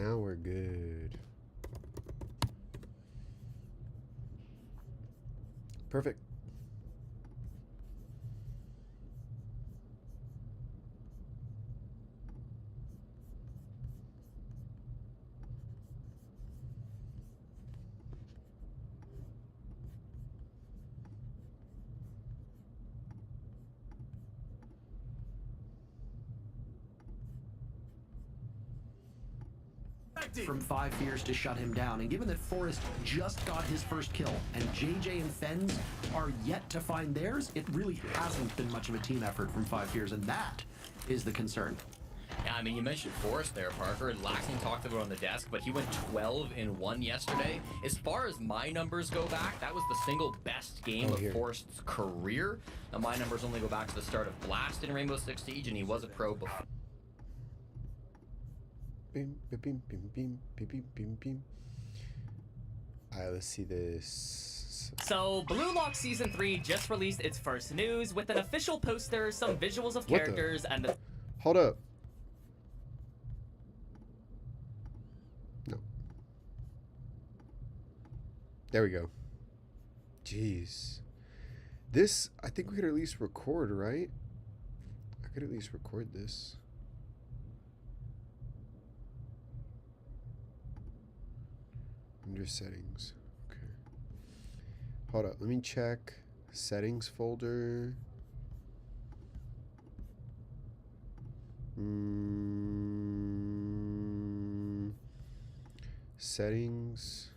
Now we're good. Perfect. From 5 fears to shut him down, and given that Forrest just got his first kill and JJ and Fens are yet to find theirs, it really hasn't been much of a team effort from 5 fears, and that is the concern. Yeah, I mean, you mentioned Forrest there, Parker. Laxing talked about it on the desk, but he went 12-1 yesterday. As far as my numbers go back, that was the single best game of Forrest's career. Now, my numbers only go back to the start of Blast in Rainbow Six Siege, and he was a pro before. Bim, bim, bim, bim, bim, bim, bim, bim. Alright, let's see this. So, Blue Lock Season 3 just released its first news with an official poster, some visuals of characters, and the... Hold up. No. There we go. Jeez. This, I think we could at least record, right? I could at least record this. Under settings. Okay. Hold up. Let me check settings folder. Settings.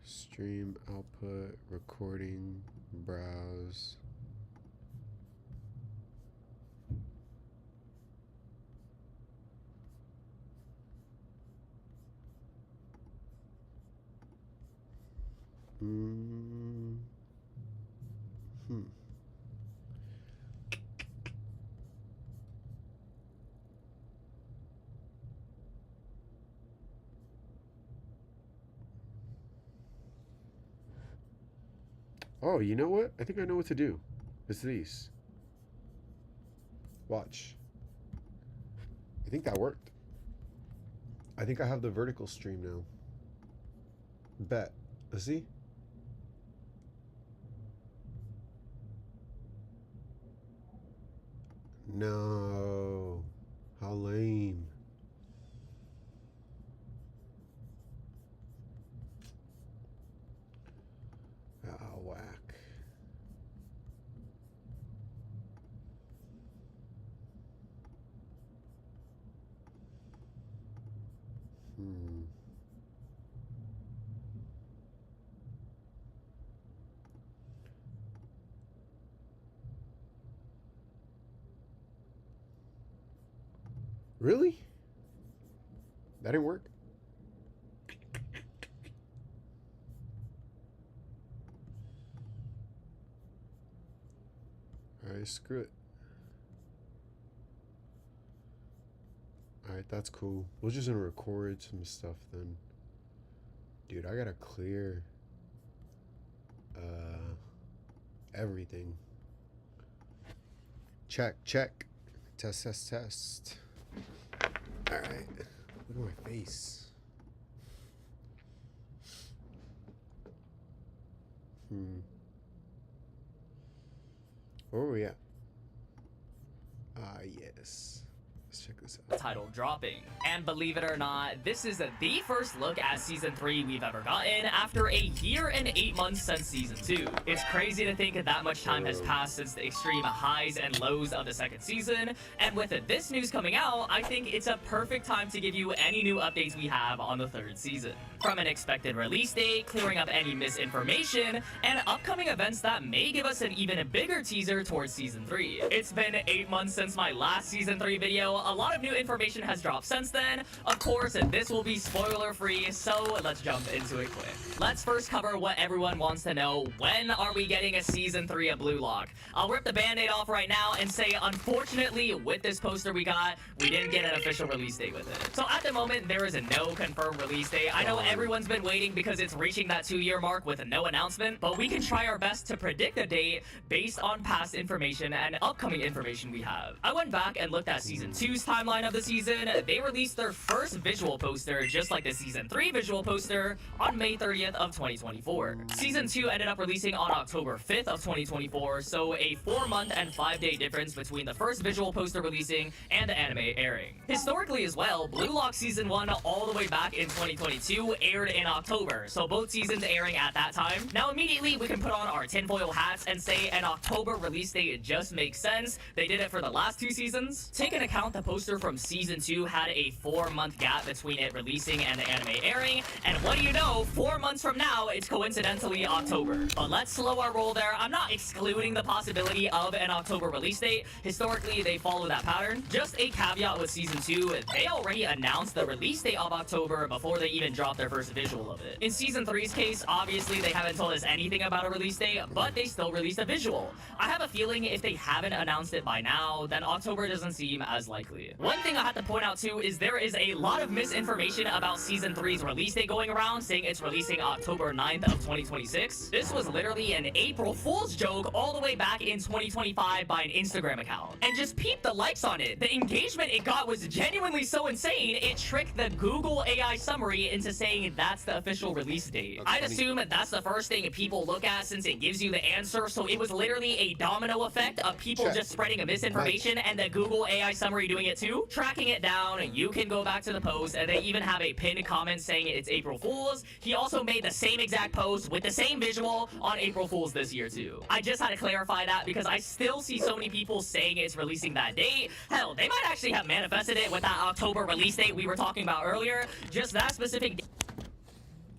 Stream output, recording, browse. Oh, you know what? I think I know what to do. It's these. Watch. I think that worked. I think I have the vertical stream now. Bet. Let's see. No. How lame. Ah, whack. Really? That didn't work? Alright, screw it. Alright, that's cool. We're just gonna record some stuff then. Dude, I gotta clear everything. Check, check. Test, test, test. Alright. Look at my face. Where were we at? Ah, yes. Let's check this out. Title dropping. And believe it or not, this is the first look at Season 3 we've ever gotten after a year and 8 months since Season 2. It's crazy to think that much time has passed since the extreme highs and lows of the second season, and with this news coming out, I think it's a perfect time to give you any new updates we have on the third season. From an expected release date, clearing up any misinformation, and upcoming events that may give us an even bigger teaser towards Season 3. It's been 8 months since my last Season 3 video. a lot of new information has dropped since then. Of course, this will be spoiler-free, so let's jump into it quick. Let's first cover what everyone wants to know. When are we getting a Season 3 of Blue Lock? I'll rip the band-aid off right now and say, unfortunately, with this poster we got, we didn't get an official release date with it. So at the moment, there is no confirmed release date. I know everyone's been waiting because it's reaching that 2-year mark with no announcement, but we can try our best to predict a date based on past information and upcoming information we have. I went back and looked at Season 2's timeline of the season. They released their first visual poster, just like the Season 3 visual poster, on May 30th of 2024. Season 2 ended up releasing on October 5th of 2024, so a 4-month and 5-day difference between the first visual poster releasing and the anime airing. Historically as well, Blue Lock Season 1 all the way back in 2022 aired in October, so both seasons airing at that time. Now immediately we can put on our tinfoil hats and say an October release date just makes sense. They did it for the last 2 seasons. Take into account the poster from Season 2 had a 4-month gap between it releasing and the anime airing, and what do you know, 4 months from now, it's coincidentally October. But let's slow our roll there. I'm not excluding the possibility of an October release date. Historically, they follow that pattern. Just a caveat with Season 2, they already announced the release date of October before they even dropped their first visual of it. In Season 3's case, obviously they haven't told us anything about a release date, but they still released a visual. I have a feeling if they haven't announced it by now, then October doesn't seem as likely. One thing I have to point out too is there is a lot of misinformation about Season 3's release date going around, saying it's releasing October 9th of 2026. This was literally an April Fool's joke all the way back in 2025 by an Instagram account. And just peep the likes on it. The engagement it got was genuinely so insane, it tricked the Google AI summary into saying that's the official release date. I'd assume that's the first thing people look at since it gives you the answer, so it was literally a domino effect of people just spreading a misinformation and the Google AI summary doing it too. Tracking it down, you can go back to the post and they even have a pinned comment saying it's April Fool's. He also made the same exact post with the same visual on April Fool's this year too. I just had to clarify that because I still see so many people saying it's releasing that date. Hell, they might actually have manifested it with that October release date we were talking about earlier. Just that specific date.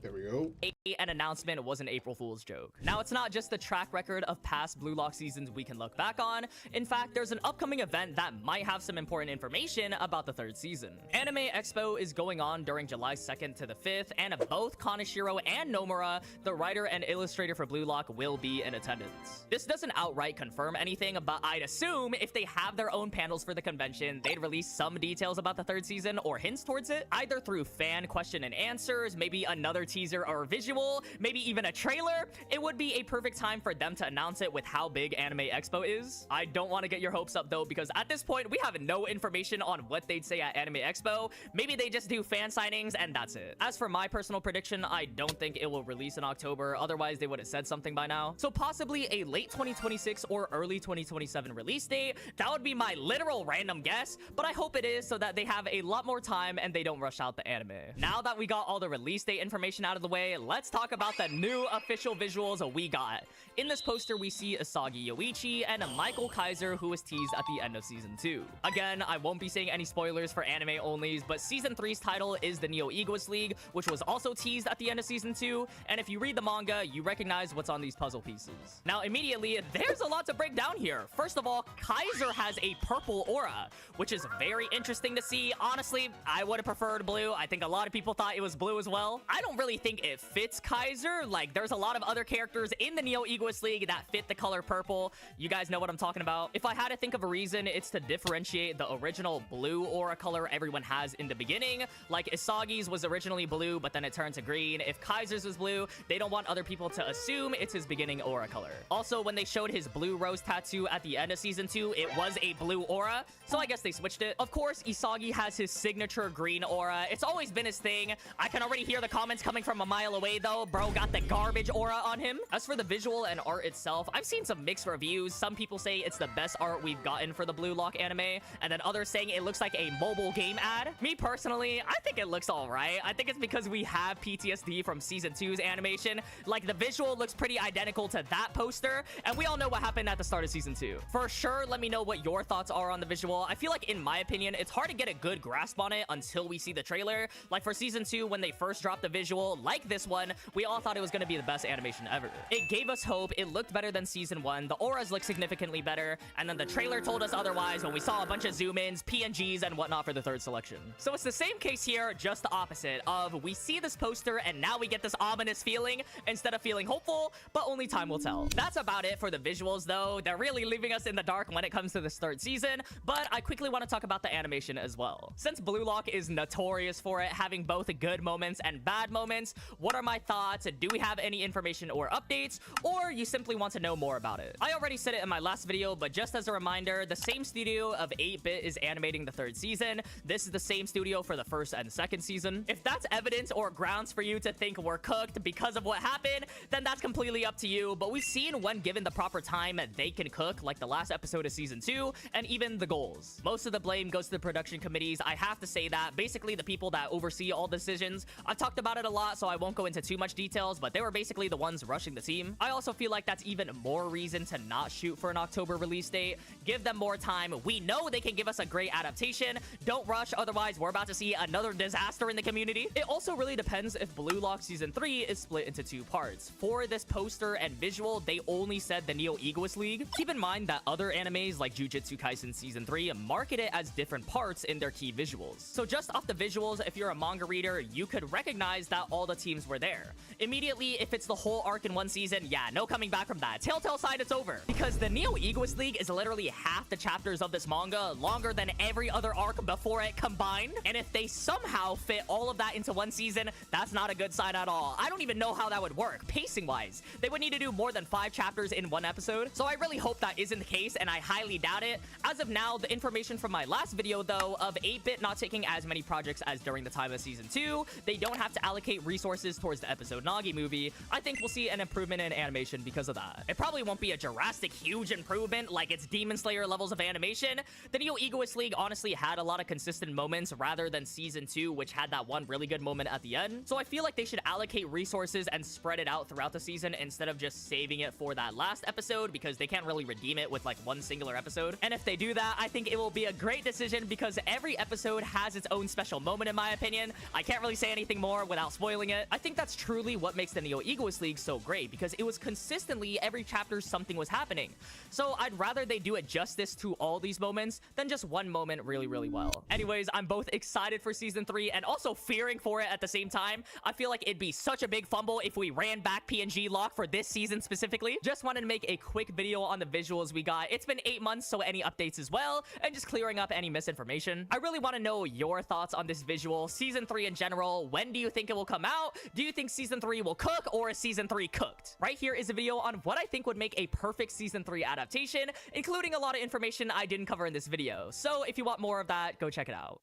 There we go. An announcement was an April Fool's joke. Now, it's not just the track record of past Blue Lock seasons we can look back on. In fact, there's an upcoming event that might have some important information about the 3rd season. Anime Expo is going on during July 2nd to the 5th, and both Kaneshiro and Nomura, the writer and illustrator for Blue Lock, will be in attendance. This doesn't outright confirm anything, but I'd assume if they have their own panels for the convention, they'd release some details about the 3rd season or hints towards it, either through fan question and answers, maybe another teaser or visual, maybe even a trailer. It would be a perfect time for them to announce it with how big Anime Expo is. I don't want to get your hopes up though, because at this point we have no information on what they'd say at Anime Expo. Maybe they just do fan signings and that's it. As for my personal prediction, I don't think it will release in October, otherwise they would have said something by now. So possibly a late 2026 or early 2027 release date. That would be my literal random guess, but I hope it is so that they have a lot more time and they don't rush out the anime. Now that we got all the release date information out of the way, let's talk about the new official visuals we got. In this poster, we see Asagi Yoichi and Michael Kaiser, who was teased at the end of Season 2. Again, I won't be saying any spoilers for anime onlys, but Season 3's title is the Neo Egoist League, which was also teased at the end of Season 2, and if you read the manga, you recognize what's on these puzzle pieces. Now, immediately, there's a lot to break down here. First of all, Kaiser has a purple aura, which is very interesting to see. Honestly, I would have preferred blue. I think a lot of people thought it was blue as well. I don't really think it fits Kaiser. Like, there's a lot of other characters in the Neo Egoist League that fit the color purple. You guys know what I'm talking about. If I had to think of a reason, it's to differentiate the original blue aura color everyone has in the beginning. Like, Isagi's was originally blue, but then it turned to green. If Kaiser's was blue, they don't want other people to assume it's his beginning aura color. Also, when they showed his blue rose tattoo at the end of Season 2, it was a blue aura, so I guess they switched it. Of course, Isagi has his signature green aura. It's always been his thing. I can already hear the comments coming from a mile away though. Bro got the garbage aura on him. As for the visual and art itself, I've seen some mixed reviews. Some people say it's the best art we've gotten for the Blue Lock anime, and then others saying it looks like a mobile game ad. Me personally, I think it looks alright. I think it's because we have PTSD from Season 2's animation. Like, the visual looks pretty identical to that poster, and we all know what happened at the start of Season 2. For sure, let me know what your thoughts are on the visual. I feel like, in my opinion, it's hard to get a good grasp on it until we see the trailer. Like, for Season 2, when they first dropped the visual, like like this one, we all thought it was going to be the best animation ever. It gave us hope, it looked better than season 1, the auras looked significantly better, and then the trailer told us otherwise when we saw a bunch of zoom-ins, PNGs, and whatnot for the 3rd selection. So it's the same case here, just the opposite of we see this poster and now we get this ominous feeling instead of feeling hopeful, but only time will tell. That's about it for the visuals though. They're really leaving us in the dark when it comes to this 3rd season, but I quickly want to talk about the animation as well. Since Blue Lock is notorious for it, having both good moments and bad moments, what are my thoughts? Do we have any information or updates, or you simply want to know more about it? I already said it in my last video, but just as a reminder, the same studio of 8-Bit is animating the 3rd season. This is the same studio for the 1st and 2nd season. If that's evidence or grounds for you to think we're cooked because of what happened, then that's completely up to you, but we've seen when given the proper time they can cook, like the last episode of season 2 and even the goals. Most of the blame goes to the production committees. I have to say that. Basically the people that oversee all decisions. I've talked about it a lot, so I won't go into too much details, but they were basically the ones rushing the team. I also feel like that's even more reason to not shoot for an October release date. Give them more time. We know they can give us a great adaptation. Don't rush, otherwise we're about to see another disaster in the community. It also really depends if Blue Lock Season 3 is split into 2 parts. For this poster and visual, they only said the Neo Egoist League. Keep in mind that other animes like Jujutsu Kaisen Season 3 market it as different parts in their key visuals. So just off the visuals, if you're a manga reader, you could recognize that all the teams were there. Immediately, if it's the whole arc in one season, yeah, no coming back from that. Telltale side, it's over. Because the Neo Egoist League is literally half the chapters of this manga, longer than every other arc before it combined. And if they somehow fit all of that into one season, that's not a good sign at all. I don't even know how that would work, pacing-wise. They would need to do more than 5 chapters in one episode. So I really hope that isn't the case, and I highly doubt it. As of now, the information from my last video, though, of 8-Bit not taking as many projects as during the time of Season 2, they don't have to allocate resources towards the episode Nagi movie. I think we'll see an improvement in animation because of that. It probably won't be a drastic, huge improvement like it's Demon Slayer levels of animation. The Neo Egoist League honestly had a lot of consistent moments rather than Season 2, which had that one really good moment at the end. So I feel like they should allocate resources and spread it out throughout the season instead of just saving it for that last episode, because they can't really redeem it with like one singular episode. And if they do that, I think it will be a great decision because every episode has its own special moment in my opinion. I can't really say anything more without spoiling it. I think that's truly what makes the Neo Egoist League so great, because it was consistently every chapter something was happening. So I'd rather they do it justice to all these moments than just one moment really, really well. Anyways, I'm both excited for Season 3 and also fearing for it at the same time. I feel like it'd be such a big fumble if we ran back PNG Lock for this season specifically. Just wanted to make a quick video on the visuals we got. It's been 8 months, so any updates as well, and just clearing up any misinformation. I really want to know your thoughts on this visual, Season 3 in general. When do you think it will come out? Do you think Season 3 will cook, or is Season 3 cooked? Right here is a video on what I think would make a perfect Season 3 adaptation, including a lot of information I didn't cover in this video. So if you want more of that, go check it out.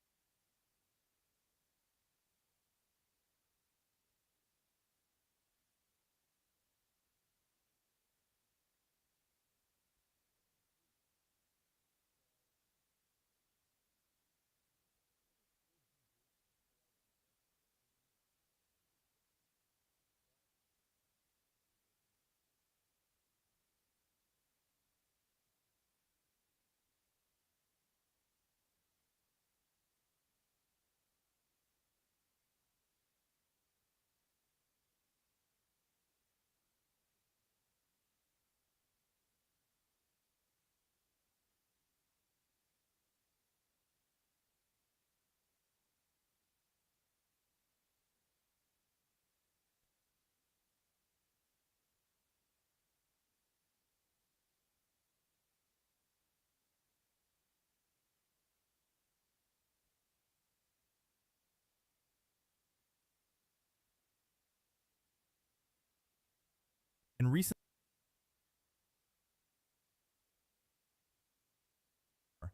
In recent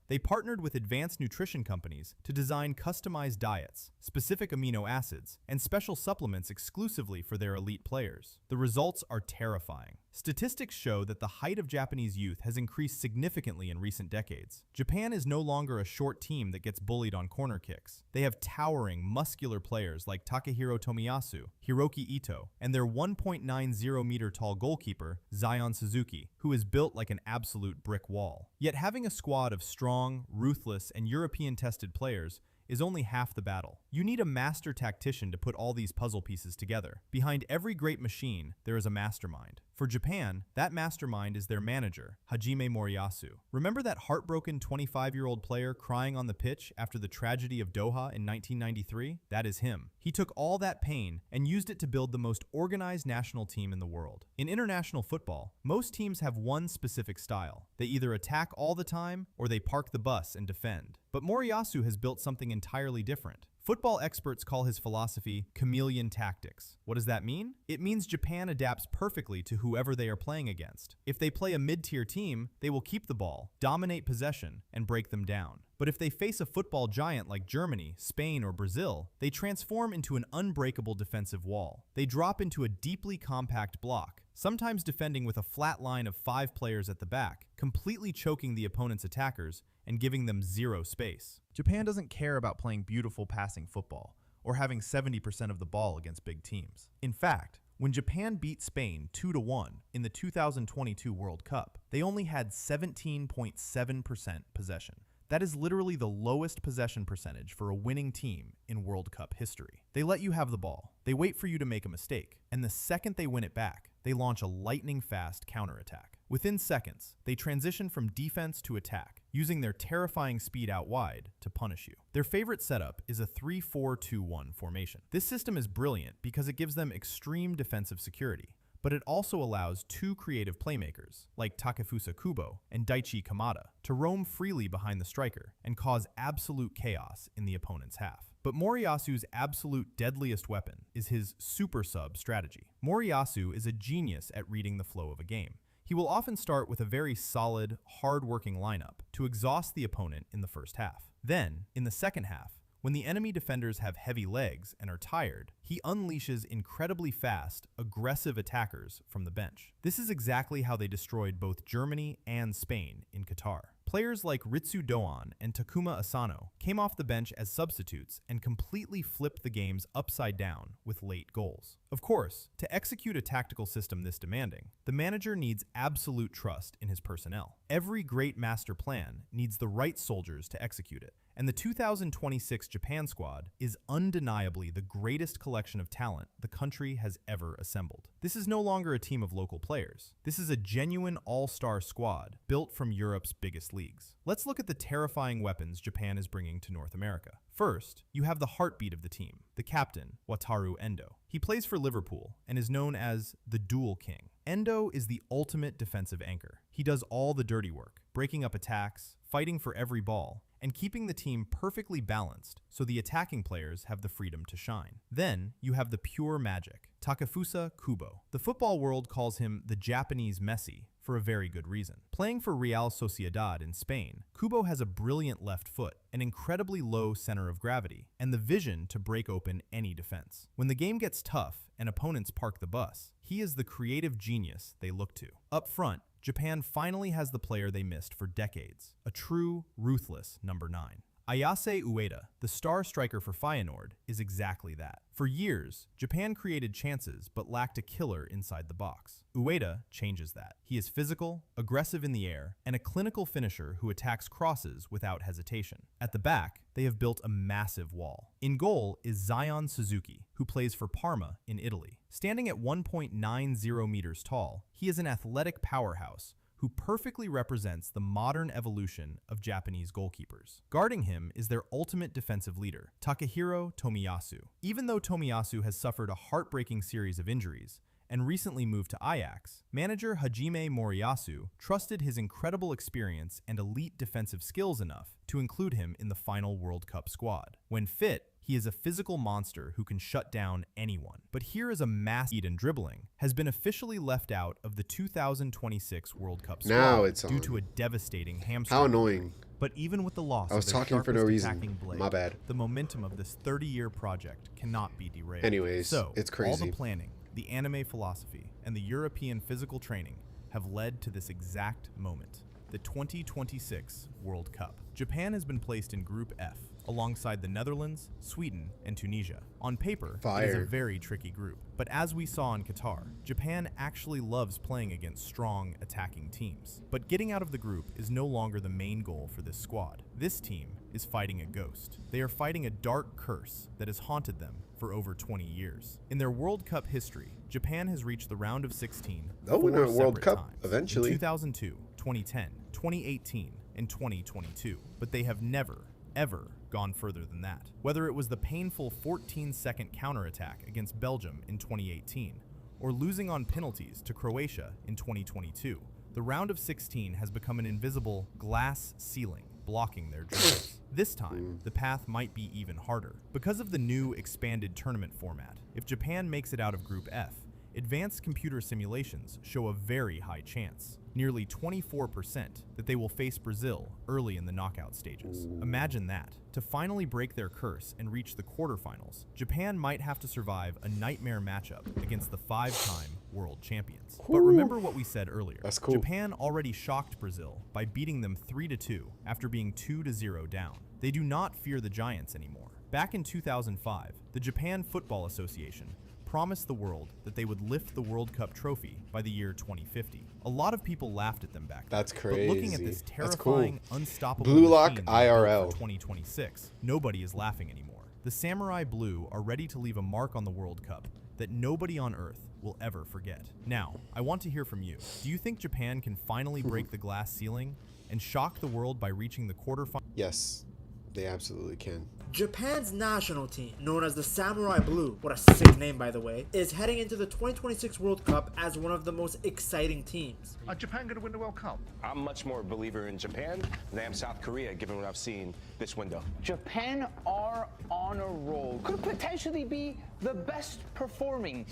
they partnered with advanced nutrition companies to design customized diets, specific amino acids, and special supplements exclusively for their elite players. The results are terrifying. Statistics show that the height of Japanese youth has increased significantly in recent decades. Japan is no longer a short team that gets bullied on corner kicks. They have towering, muscular players like Takehiro Tomiyasu, Hiroki Ito, and their 1.90-meter tall goalkeeper, Zion Suzuki, who is built like an absolute brick wall. Yet having a squad of strong, ruthless, and European-tested players is only half the battle. You need a master tactician to put all these puzzle pieces together. Behind every great machine, there is a mastermind. For Japan, that mastermind is their manager, Hajime Moriyasu. Remember that heartbroken 25-year-old player crying on the pitch after the tragedy of Doha in 1993? That is him. He took all that pain and used it to build the most organized national team in the world. In international football, most teams have one specific style. They either attack all the time or they park the bus and defend. But Moriyasu has built something entirely different. Football experts call his philosophy chameleon tactics. What does that mean? It means Japan adapts perfectly to whoever they are playing against. If they play a mid-tier team, they will keep the ball, dominate possession, and break them down. But if they face a football giant like Germany, Spain, or Brazil, they transform into an unbreakable defensive wall. They drop into a deeply compact block, sometimes defending with a flat line of 5 players at the back, completely choking the opponent's attackers and giving them zero space. Japan doesn't care about playing beautiful passing football or having 70% of the ball against big teams. In fact, when Japan beat Spain 2-1 in the 2022 World Cup, they only had 17.7% possession. That is literally the lowest possession percentage for a winning team in World Cup history. They let you have the ball, they wait for you to make a mistake, and the second they win it back, they launch a lightning-fast counterattack. Within seconds, they transition from defense to attack, using their terrifying speed out wide to punish you. Their favorite setup is a 3-4-2-1 formation. This system is brilliant because it gives them extreme defensive security, but it also allows 2 creative playmakers, like Takefusa Kubo and Daichi Kamada, to roam freely behind the striker and cause absolute chaos in the opponent's half. But Moriyasu's absolute deadliest weapon is his super sub strategy. Moriyasu is a genius at reading the flow of a game. He will often start with a very solid, hard-working lineup to exhaust the opponent in the first half. Then, in the second half, when the enemy defenders have heavy legs and are tired, he unleashes incredibly fast, aggressive attackers from the bench. This is exactly how they destroyed both Germany and Spain in Qatar. Players like Ritsu Doan and Takuma Asano came off the bench as substitutes and completely flipped the games upside down with late goals. Of course, to execute a tactical system this demanding, the manager needs absolute trust in his personnel. Every great master plan needs the right soldiers to execute it, and the 2026 Japan squad is undeniably the greatest collection of talent the country has ever assembled. This is no longer a team of local players. This is a genuine all-star squad built from Europe's biggest leagues. Let's look at the terrifying weapons Japan is bringing to North America. First, you have the heartbeat of the team, the captain, Wataru Endo. He plays for Liverpool and is known as the Duel King. Endo is the ultimate defensive anchor. He does all the dirty work, breaking up attacks, fighting for every ball, and keeping the team perfectly balanced so the attacking players have the freedom to shine. Then, you have the pure magic, Takefusa Kubo. The football world calls him the Japanese Messi for a very good reason. Playing for Real Sociedad in Spain, Kubo has a brilliant left foot, an incredibly low center of gravity, and the vision to break open any defense. When the game gets tough and opponents park the bus, he is the creative genius they look to. Up front, Japan finally has the player they missed for decades, a true, ruthless number 9. Ayase Ueda, the star striker for Feyenoord, is exactly that. For years, Japan created chances but lacked a killer inside the box. Ueda changes that. He is physical, aggressive in the air, and a clinical finisher who attacks crosses without hesitation. At the back, they have built a massive wall. In goal is Zion Suzuki, who plays for Parma in Italy. Standing at 1.90 meters tall, he is an athletic powerhouse who perfectly represents the modern evolution of Japanese goalkeepers. Guarding him is their ultimate defensive leader, Takehiro Tomiyasu. Even though Tomiyasu has suffered a heartbreaking series of injuries and recently moved to Ajax, manager Hajime Moriyasu trusted his incredible experience and elite defensive skills enough to include him in the final World Cup squad. When fit, he is a physical monster who can shut down anyone. But here is a mass speed and dribbling has been officially left out of the 2026 World Cup squad now it's due on. to a devastating hamstring. How annoying. But even with the loss I was of their talking for no sharpest reason. attacking blade, My bad. the momentum of this 30-year project cannot be derailed. Anyways, so, it's all crazy. the planning, the anime philosophy, and the European physical training have led to this exact moment, the 2026 World Cup. Japan has been placed in Group F, alongside the Netherlands, Sweden, and Tunisia. On paper, it is a Fire. very tricky group. But as we saw in Qatar, Japan actually loves playing against strong attacking teams. But getting out of the group is no longer the main goal for this squad. This team is fighting a ghost. They are fighting a dark curse that has haunted them for over 20 years. In their World Cup history, Japan has reached the round of 16 They'll win four a World separate Cup times, eventually. in 2002, 2010, 2018, and 2022. But they have never, ever gone further than that. Whether it was the painful 14-second counterattack against Belgium in 2018, or losing on penalties to Croatia in 2022, the round of 16 has become an invisible glass ceiling blocking their dreams. This time, the path might be even harder. Because of the new expanded tournament format, if Japan makes it out of Group F, advanced computer simulations show a very high chance, nearly 24%, that they will face Brazil early in the knockout stages. Imagine that. To finally break their curse and reach the quarterfinals, Japan might have to survive a nightmare matchup against the 5-time world champions. But remember what we said earlier. That's cool. Japan already shocked Brazil by beating them 3-2 after being 2-0 down. They do not fear the Giants anymore. Back in 2005, the Japan Football Association promised the world that they would lift the World Cup trophy by the year 2050. A lot of people laughed at them back then. That's crazy. But looking at this That's cool. terrifying, unstoppable Blue Lock machine they built IRL. for 2026, nobody is laughing anymore. The Samurai Blue are ready to leave a mark on the World Cup that nobody on Earth will ever forget. Now, I want to hear from you. Do you think Japan can finally break the glass ceiling and shock the world by reaching the quarterfinals? Yes, they absolutely can. Japan's national team, known as the Samurai Blue, what a sick name by the way, is heading into the 2026 World Cup as one of the most exciting teams. Are Japan going to win the World Cup? I'm much more a believer in Japan than I am South Korea, given what I've seen this window. Japan are on a roll. Could potentially be the best performing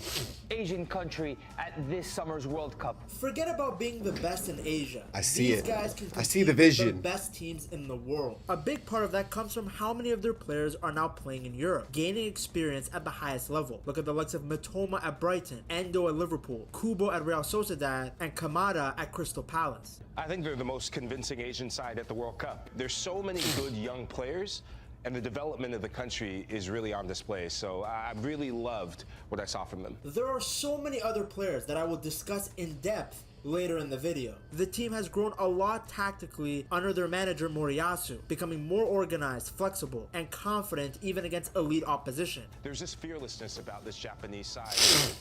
Asian country at this summer's World Cup. Forget about being the best in Asia. I see These it. guys can I see the compete with vision. the best teams in the world. A big part of that comes from how many of their players are now playing in Europe, gaining experience at the highest level. Look at the likes of Mitoma at Brighton, Endo at Liverpool, Kubo at Real Sociedad, and Kamada at Crystal Palace. I think they're the most convincing Asian side at the World Cup. There's so many good young players, and the development of the country is really on display. So I really loved what I saw from them. There are so many other players that I will discuss in depth later in the video. The team has grown a lot tactically under their manager Moriyasu, becoming more organized, flexible, and confident even against elite opposition. There's this fearlessness about this Japanese side.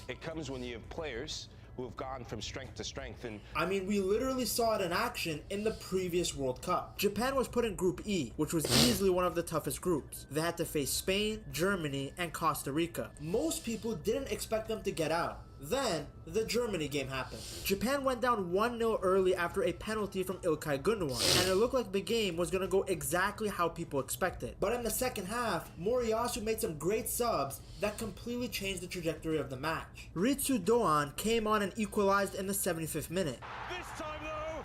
It comes when you have players who have gone from strength to strength. And I mean, we literally saw it in action in the previous World Cup. Japan was put in Group E, which was easily one of the toughest groups. They had to face Spain, Germany, and Costa Rica. Most people didn't expect them to get out. Then, the Germany game happened. Japan went down 1-0 early after a penalty from Ilkay Gundogan, and it looked like the game was going to go exactly how people expected. But in the second half, Moriyasu made some great subs that completely changed the trajectory of the match. Ritsu Doan came on and equalized in the 75th minute. This time though,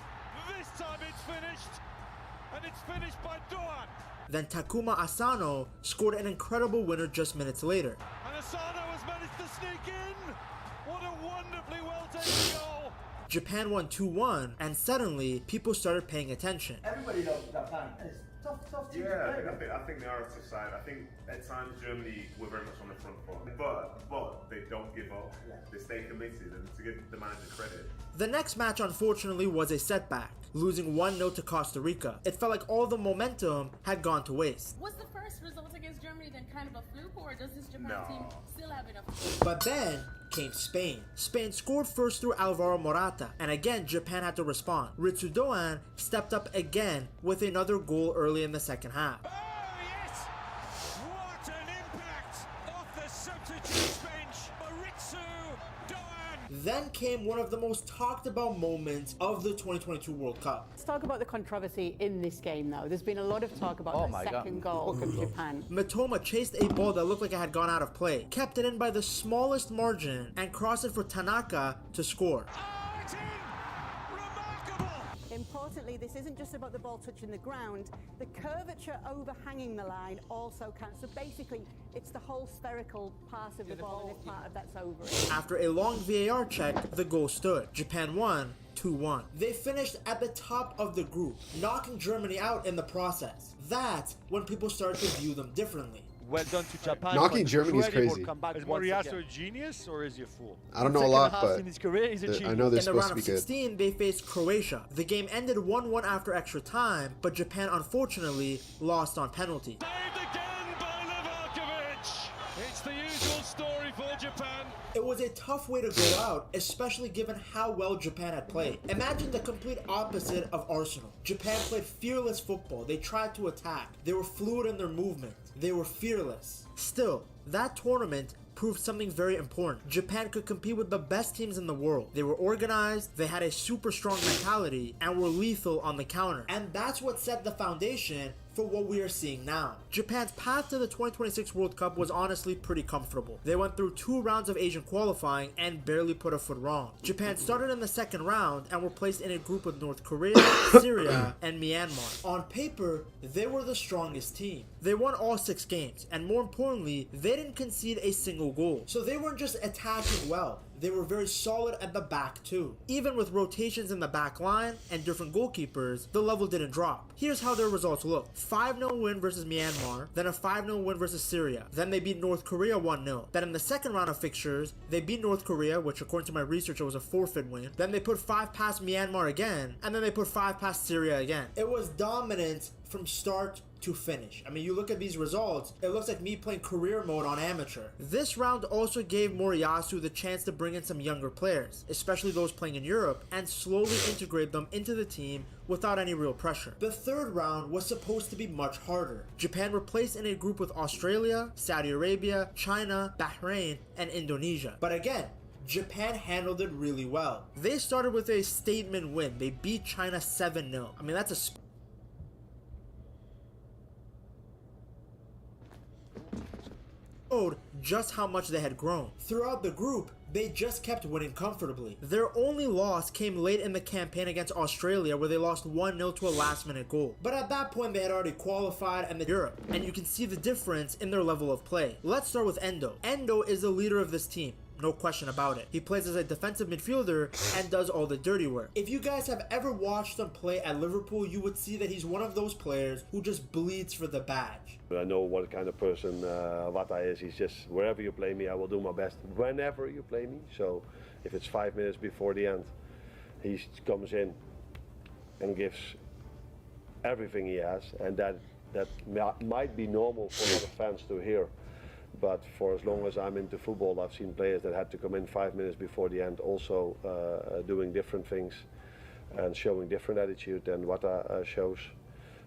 this time it's finished. And it's finished by Doan. Then Takuma Asano scored an incredible winner just minutes later. And Asano has managed to sneak in. What a wonderfully well taken goal. Japan won 2-1, and suddenly people started paying attention. Everybody knows Japan. It's tough team to play. I think they are a tough side. I think at times Germany were very much on the front foot, but they don't give up. They stay committed, and to give the manager credit. The next match, unfortunately, was a setback, losing 1-0 to Costa Rica. It felt like all the momentum had gone to waste. Was the first result against Germany then kind of a fluke, or does this Japan team still have enough? But then came Spain. Spain scored first through Alvaro Morata, and again Japan had to respond. Ritsu Doan stepped up again with another goal early in the second half. Oh yes! What an impact off the substitutes bench for Ritsu Doan. Then came one of the most talked about moments of the 2022 World Cup. Let's talk about the controversy in this game now. There's been a lot of talk about the second goal from Japan. Mitoma chased a ball that looked like it had gone out of play, kept it in by the smallest margin, and crossed it for Tanaka to score. Importantly, this isn't just about the ball touching the ground. The curvature overhanging the line also counts. So basically, it's the whole spherical part of the ball, and if part of that's over it. After a long VAR check, the goal stood. Japan won 2-1. They finished at the top of the group, knocking Germany out in the process. That's when people started to view them differently. well done to Japan. Knocking Germany is incredible crazy. comeback Is once Moriyasu again. a genius or is he a fool? I don't know a Second lot, half but in his career, he's a I genius. know they're In the supposed round to of be good. 16, they faced Croatia. The game ended 1-1 after extra time, but Japan unfortunately lost on penalty. Saved again by Livakovic. It's the usual story for Japan. It was a tough way to go out, especially given how well Japan had played. Imagine the complete opposite of Arsenal. Japan played fearless football. They tried to attack. They were fluid in their movement. They were fearless. Still, that tournament proved something very important. Japan could compete with the best teams in the world. They were organized, they had a super strong mentality, and were lethal on the counter. And that's what set the foundation for what we are seeing now. Japan's path to the 2026 World Cup was honestly pretty comfortable. They went through 2 rounds of Asian qualifying and barely put a foot wrong. Japan started in the second round and were placed in a group with North Korea, Syria, and Myanmar. On paper, they were the strongest team. They won all 6 games, and more importantly, they didn't concede a single goal. So they weren't just attacking well, they were very solid at the back too. Even with rotations in the back line and different goalkeepers, the level didn't drop. Here's how their results look. 5-0 win versus Myanmar, then a 5-0 win versus Syria. Then they beat North Korea 1-0. Then in the second round of fixtures, they beat North Korea, which according to my research, it was a forfeit win. Then they put 5 past Myanmar again, and then they put 5 past Syria again. It was dominance from start to finish. I mean, you look at these results, it looks like me playing career mode on amateur. This round also gave Moriyasu the chance to bring in some younger players, especially those playing in Europe, and slowly integrate them into the team without any real pressure. The third round was supposed to be much harder. Japan were placed in a group with Australia, Saudi Arabia, China, Bahrain, and Indonesia. But again, Japan handled it really well. They started with a statement win. They beat China 7-0. I mean, that's a showed just how much they had grown. Throughout the group, they just kept winning comfortably. Their only loss came late in the campaign against Australia, where they lost 1-0 to a last-minute goal. But at that point, they had already qualified in Europe, and you can see the difference in their level of play. Let's start with Endo. Endo is the leader of this team. No question about it. He plays as a defensive midfielder and does all the dirty work. If you guys have ever watched him play at Liverpool, you would see that he's one of those players who just bleeds for the badge. I know what kind of person Wata is. He's just, wherever you play me, I will do my best. Whenever you play me. So if it's 5 minutes before the end, he comes in and gives everything he has. And that might be normal for a lot of fans to hear. But for as long as I'm into football, I've seen players that had to come in 5 minutes before the end, also doing different things and showing different attitude than Wata shows.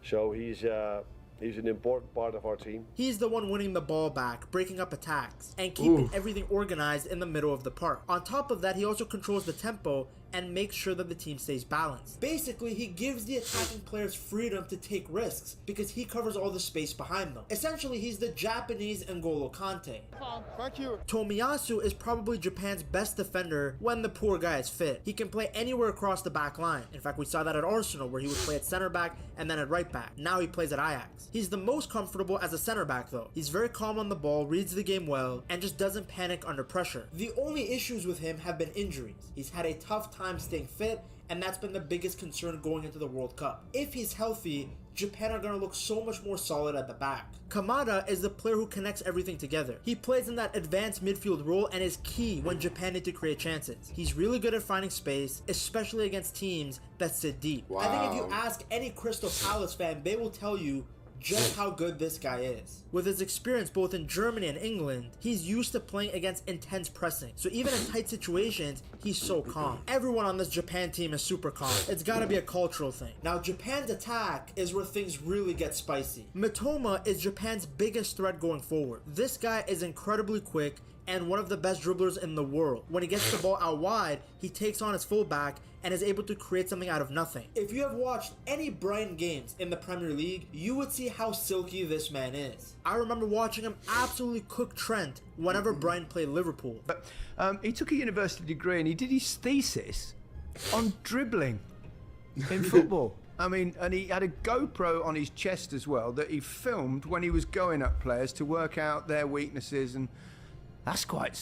So he's an important part of our team. He's the one winning the ball back, breaking up attacks, and keeping everything organized in the middle of the park. On top of that, he also controls the tempo and makes sure that the team stays balanced. Basically, he gives the attacking players freedom to take risks because he covers all the space behind them. Essentially, he's the Japanese N'Golo Kante. Thank you. Tomiyasu is probably Japan's best defender when the poor guy is fit. He can play anywhere across the back line. In fact, we saw that at Arsenal, where he would play at center back and then at right back. Now he plays at Ajax. He's the most comfortable as a center back though. He's very calm on the ball, reads the game well, and just doesn't panic under pressure. The only issues with him have been injuries. He's had a tough time staying fit, and that's been the biggest concern going into the World Cup. If he's healthy, Japan are going to look so much more solid at the back. Kamada is the player who connects everything together. He plays in that advanced midfield role and is key when Japan need to create chances. He's really good at finding space, especially against teams that sit deep. Wow. I think if you ask any Crystal Palace fan, they will tell you just how good this guy is. With his experience both in Germany and England, he's used to playing against intense pressing. So even in tight situations, he's so calm. Everyone on this Japan team is super calm. It's gotta be a cultural thing. Now, Japan's attack is where things really get spicy. Mitoma is Japan's biggest threat going forward. This guy is incredibly quick and one of the best dribblers in the world. When he gets the ball out wide, he takes on his fullback and is able to create something out of nothing. If you have watched any Brighton games in the Premier League, you would see how silky this man is. I remember watching him absolutely cook Trent whenever Brighton played Liverpool. But he took a university degree and he did his thesis on dribbling in football. I mean, and he had a GoPro on his chest as well that he filmed when he was going at players to work out their weaknesses, and that's quite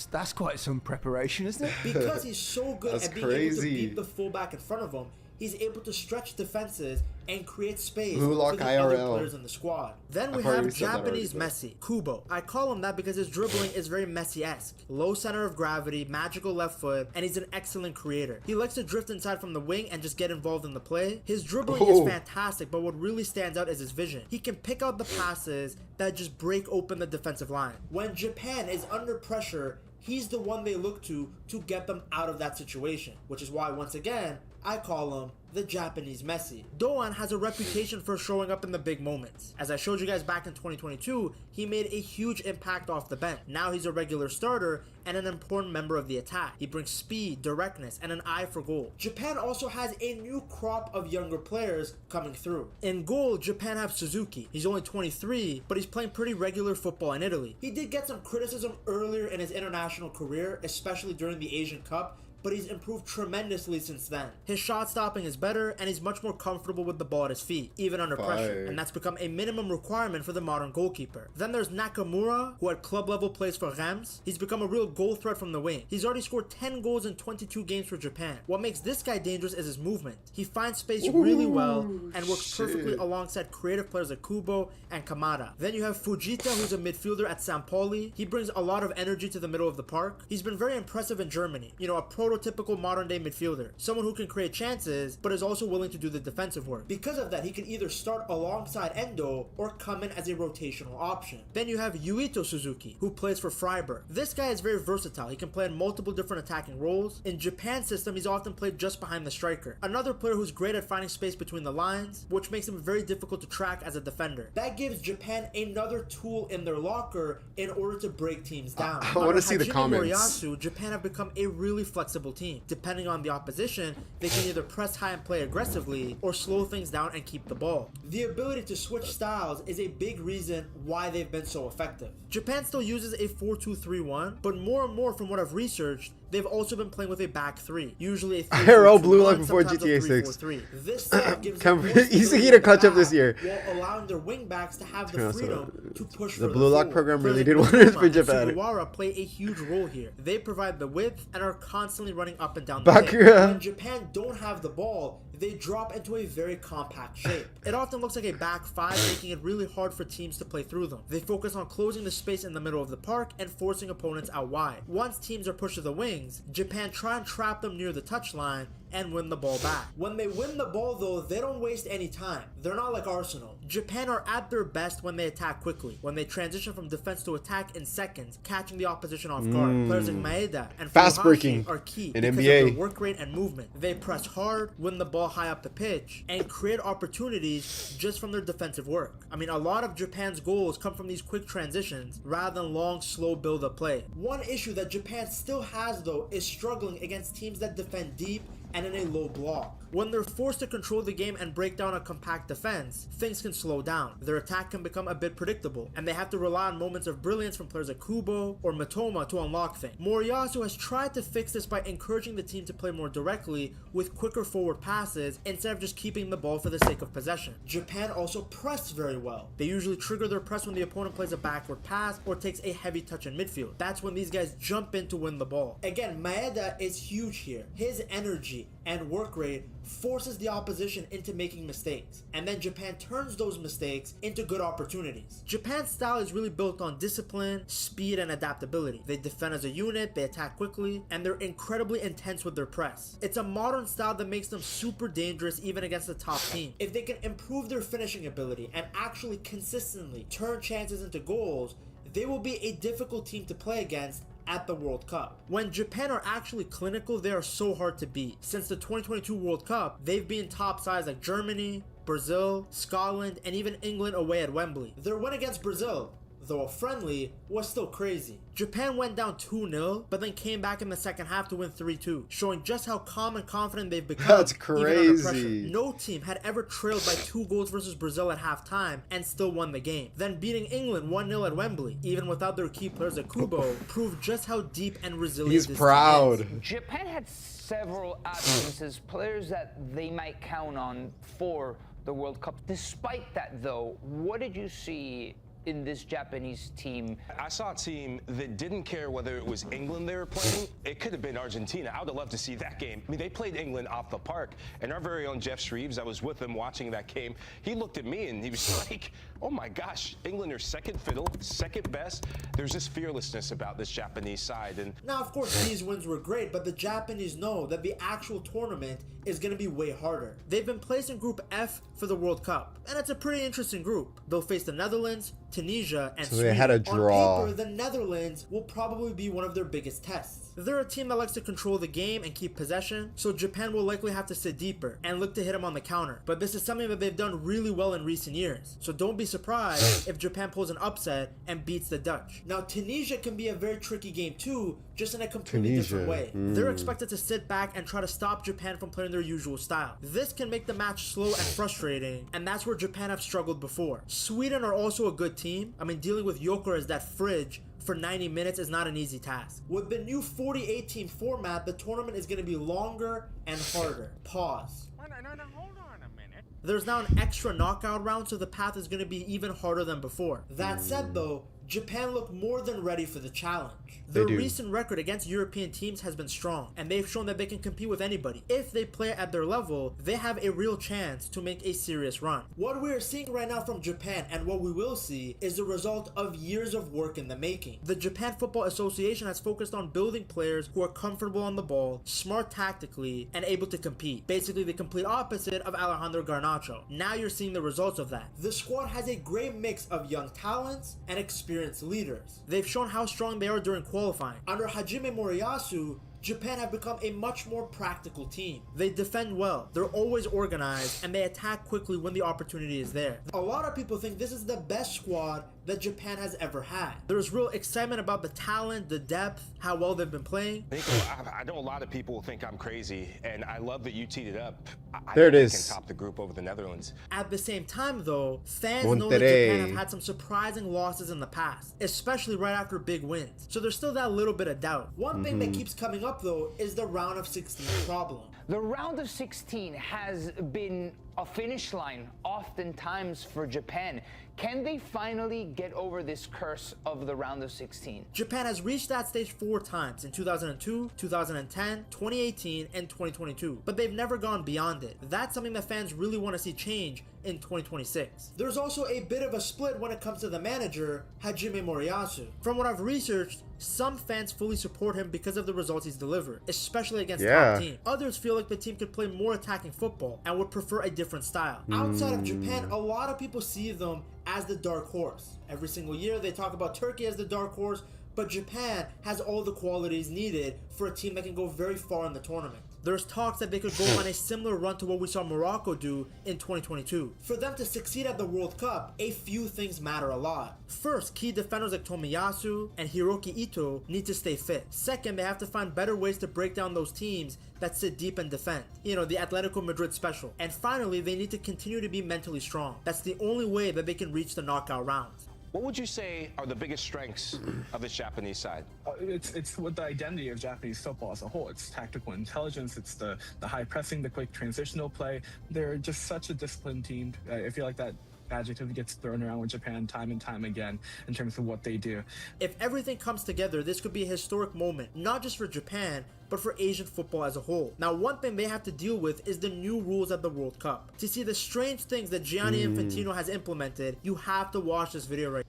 some preparation, isn't it? Because he's so good at being able to beat the fullback in front of him, he's able to stretch defenses and create space Blue Lock for the other IRL. players in the squad. Then we I've already have said that Japanese already, Messi, Kubo. I call him that because his dribbling is very Messi-esque. Low center of gravity, magical left foot, and he's an excellent creator. He likes to drift inside from the wing and just get involved in the play. His dribbling is fantastic, but what really stands out is his vision. He can pick out the passes that just break open the defensive line. When Japan is under pressure, he's the one they look to get them out of that situation, which is why, once again, I call him the Japanese Messi. Doan has a reputation for showing up in the big moments. As I showed you guys back in 2022, he made a huge impact off the bench. Now he's a regular starter and an important member of the attack. He brings speed, directness, and an eye for goal. Japan also has a new crop of younger players coming through. In goal, Japan have Suzuki. He's only 23, but he's playing pretty regular football in Italy. He did get some criticism earlier in his international career, especially during the Asian Cup, but he's improved tremendously since then. His shot stopping is better, and he's much more comfortable with the ball at his feet, even under pressure, and that's become a minimum requirement for the modern goalkeeper. Then there's Nakamura, who at club level plays for Reims. He's become a real goal threat from the wing. He's already scored 10 goals in 22 games for Japan. What makes this guy dangerous is his movement. He finds space really well and works perfectly alongside creative players like Kubo and Kamada. Then you have Fujita, who's a midfielder at San Pauli. He brings a lot of energy to the middle of the park. He's been very impressive in Germany. You know, a prototypical modern day midfielder. Someone who can create chances, but is also willing to do the defensive work. Because of that, he can either start alongside Endo or come in as a rotational option. Then you have Yuito Suzuki, who plays for Freiburg. This guy is very versatile. He can play in multiple different attacking roles. In Japan's system, he's often played just behind the striker. Another player who's great at finding space between the lines, which makes him very difficult to track as a defender. That gives Japan another tool in their locker in order to break teams down. I want to see the comments. Moriyasu, Japan have become a really flexible team. Depending on the opposition, they can either press high and play aggressively or slow things down and keep the ball. The ability to switch styles is a big reason why they've been so effective. Japan still uses a 4-2-3-1, but more and more from what I've researched, they've also been playing with a back three, usually a 3-4-2, Blue Lock before GTA 6. This gives Easy to catch up this year. While allowing their wing backs to have the freedom to push the for Blue Lock forward. program really did wonders for Japan. Sugawara play a huge role here. They provide the width and are constantly running up and down the Bakura. When Japan don't have the ball, they drop into a very compact shape. It often looks like a back five, making it really hard for teams to play through them. They focus on closing the space in the middle of the park and forcing opponents out wide. Once teams are pushed to the wings, Japan try and trap them near the touchline and win the ball back. When they win the ball though, they don't waste any time. They're not like Arsenal. Japan are at their best when they attack quickly, when they transition from defense to attack in seconds, catching the opposition off guard. Players like Maeda and Fast breaking are key in because NBA. of their work rate and movement. They press hard, win the ball high up the pitch, and create opportunities just from their defensive work. I mean, a lot of Japan's goals come from these quick transitions rather than long, slow build-up play. One issue that Japan still has though is struggling against teams that defend deep and in a low block. When they're forced to control the game and break down a compact defense, things can slow down. Their attack can become a bit predictable, and they have to rely on moments of brilliance from players like Kubo or Matoma to unlock things. Moriyasu has tried to fix this by encouraging the team to play more directly with quicker forward passes instead of just keeping the ball for the sake of possession. Japan also press very well. They usually trigger their press when the opponent plays a backward pass or takes a heavy touch in midfield. That's when these guys jump in to win the ball. Again, Maeda is huge here. His energy and work rate forces the opposition into making mistakes, and then Japan turns those mistakes into good opportunities. Japan's style is really built on discipline, speed, and adaptability. They defend as a unit, they attack quickly, and they're incredibly intense with their press. It's a modern style that makes them super dangerous even against the top team. If they can improve their finishing ability and actually consistently turn chances into goals, they will be a difficult team to play against at the World Cup. When Japan are actually clinical, they are so hard to beat. Since the 2022 World Cup, they've been top sides like Germany, Brazil, Scotland, and even England away at Wembley. Their win against Brazil, though a friendly, was still crazy. Japan went down 2-0, but then came back in the second half to win 3-2, showing just how calm and confident they've become. That's even under pressure. crazy. No team had ever trailed by 2 goals versus Brazil at halftime and still won the game. Then beating England 1-0 at Wembley, even without their key players like Kubo, proved just how deep and resilient He's this proud. team is. Japan had several absences, players that they might count on for the World Cup. Despite that, though, what did you see in this Japanese team? I saw a team that didn't care whether it was England they were playing. It could have been Argentina. I would have loved to see that game. I mean, they played England off the park, and our very own Jeff Shreves, I was with him watching that game. He looked at me and he was like, oh my gosh, England are second fiddle, second best. There's this fearlessness about this Japanese side. And now, of course, these wins were great, but the Japanese know that the actual tournament is going to be way harder. They've been placed in Group F for the World Cup, and it's a pretty interesting group. They'll face the Netherlands, Tunisia, and Sweden. They had a draw. On paper, the Netherlands will probably be one of their biggest tests. They're a team that likes to control the game and keep possession, so Japan will likely have to sit deeper and look to hit them on the counter. But this is something that they've done really well in recent years, so don't be surprised if Japan pulls an upset and beats the Dutch. Now, Tunisia can be a very tricky game too, just in a completely different way. They're expected to sit back and try to stop Japan from playing their usual style. This can make the match slow and frustrating, and that's where Japan have struggled before. Sweden are also a good team. I mean, dealing with Joker as that fridge for 90 minutes is not an easy task. With the new 48 team format, the tournament is going to be longer and harder. Pause. Hold on a minute. There's now an extra knockout round, so the path is going to be even harder than before. That said though, Japan look more than ready for the challenge. Their recent record against European teams has been strong, and they've shown that they can compete with anybody. If they play at their level, they have a real chance to make a serious run. What we are seeing right now from Japan, and what we will see, is the result of years of work in the making. The Japan Football Association has focused on building players who are comfortable on the ball, smart tactically, and able to compete. Basically the complete opposite of Alejandro Garnacho. Now you're seeing the results of that. The squad has a great mix of young talents and experienced leaders. They've shown how strong they are during qualifying. Under Hajime Moriyasu, Japan have become a much more practical team. They defend well, they're always organized, and they attack quickly when the opportunity is there. A lot of people think this is the best squad that Japan has ever had. There's real excitement about the talent, the depth, how well they've been playing. Nico, I know a lot of people think I'm crazy, and I love that you teed it up. There it think is. They can top the group over the Netherlands. At the same time though, fans know that Japan have had some surprising losses in the past, especially right after big wins. So there's still that little bit of doubt. One thing that keeps coming up though is the round of 16 problem. The round of 16 has been a finish line oftentimes for Japan. Can they finally get over this curse of the round of 16? Japan has reached that stage 4 times in 2002, 2010, 2018, and 2022, but they've never gone beyond it. That's something that fans really want to see change in 2026. There's also a bit of a split when it comes to the manager, Hajime Moriyasu. From what I've researched, some fans fully support him because of the results he's delivered, especially against top teams. Others feel like the team could play more attacking football and would prefer a different style. Outside of Japan, a lot of people see them as the dark horse. Every single year they talk about Turkey as the dark horse, but Japan has all the qualities needed for a team that can go very far in the tournament. There's talks that they could go on a similar run to what we saw Morocco do in 2022. For them to succeed at the World Cup, a few things matter a lot. First, key defenders like Tomiyasu and Hiroki Ito need to stay fit. Second, they have to find better ways to break down those teams that sit deep and defend. You know, the Atletico Madrid special. And finally, they need to continue to be mentally strong. That's the only way that they can reach the knockout rounds. What would you say are the biggest strengths of this Japanese side? It's with the identity of Japanese football as a whole. It's tactical intelligence, it's the high pressing, the quick transitional play. They're just such a disciplined team. I feel like that adjective gets thrown around with Japan time and time again in terms of what they do. If everything comes together, this could be a historic moment, not just for Japan, but for Asian football as a whole. Now, one thing they have to deal with is the new rules at the World Cup. To see the strange things that Gianni Infantino has implemented, you have to watch this video right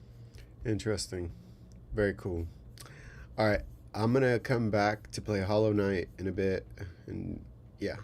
now. Interesting. Very cool. All right, I'm gonna come back to play Hollow Knight in a bit, and yeah.